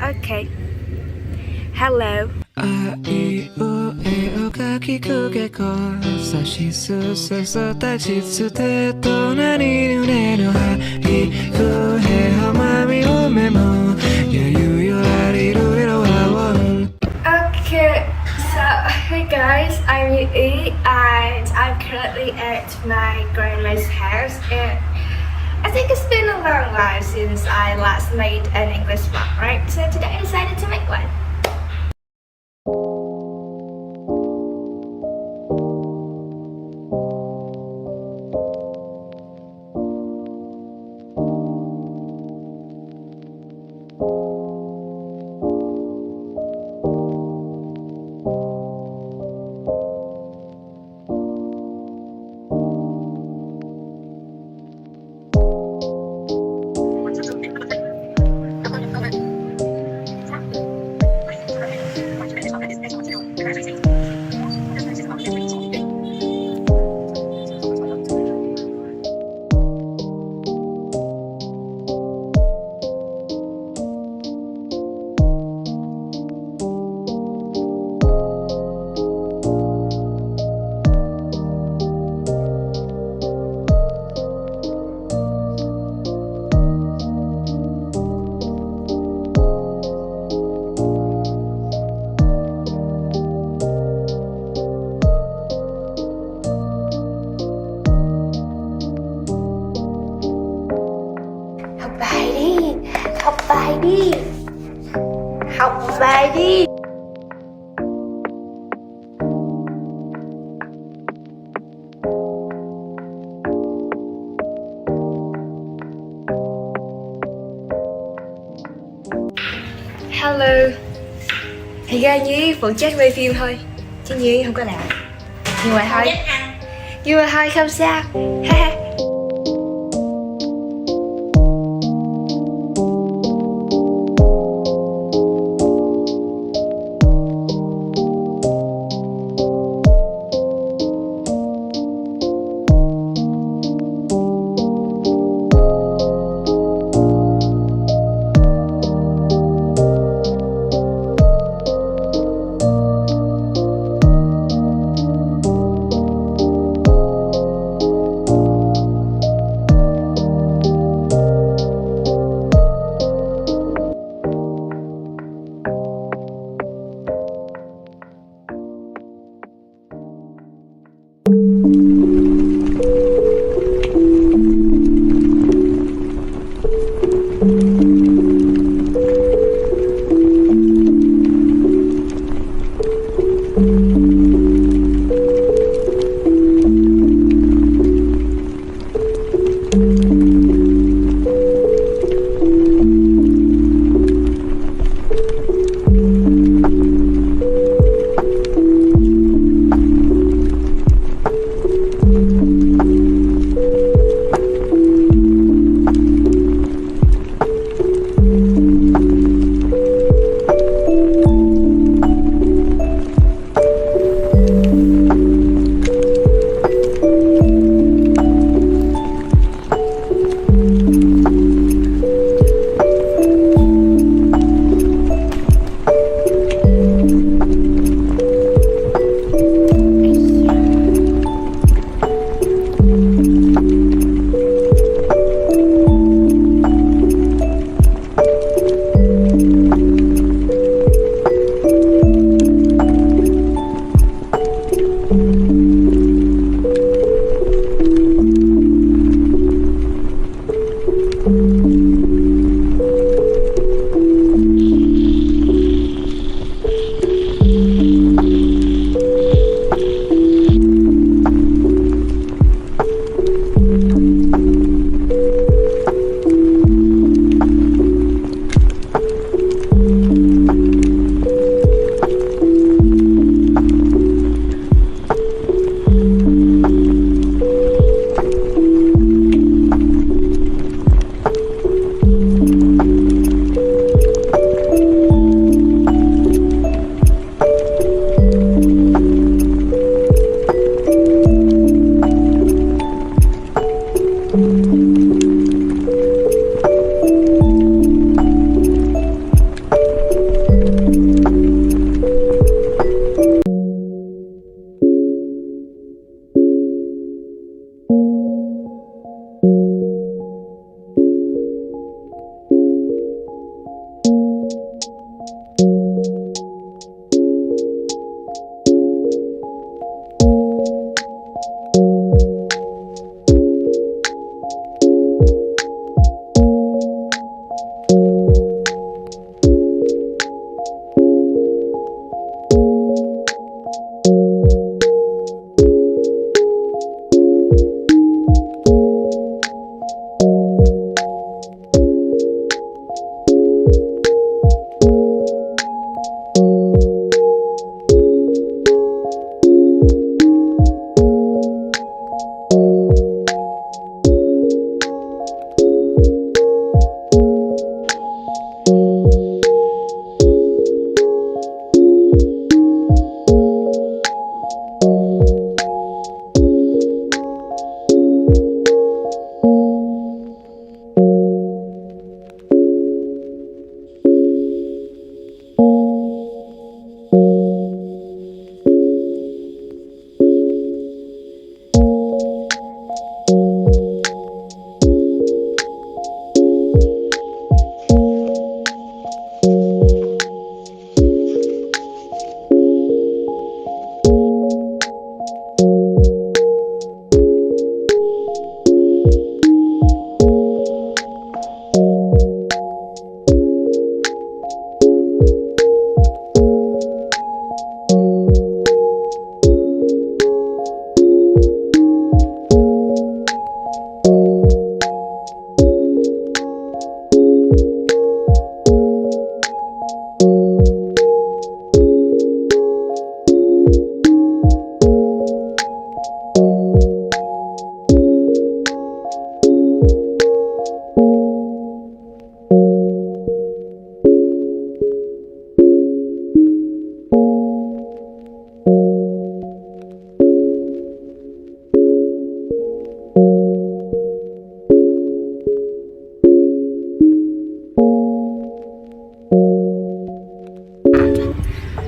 Okay. Hello. Okay, so hey guys, I'm Như Ý and I'm currently at my grandma's house, and I think it's been a long while since I last made an English vlog, right? So today I decided to make one. Học bài đi. Học bài đi. Hello. Thì ra Như phụ trách quay phim thôi, chứ Như không có làm. Nhưng mà thôi không sao.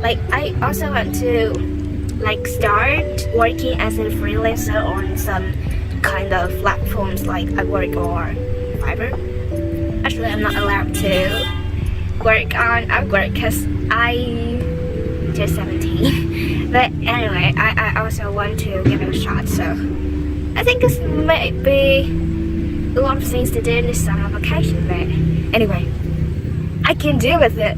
like I also want to like start working as a freelancer on some kind of platforms like Upwork or Fiverr. Actually, I'm not allowed to work on Upwork because I just 17. But anyway, I also want to give it a shot. So I think this might be a lot of things to do in this summer vacation. But anyway, I can deal with it.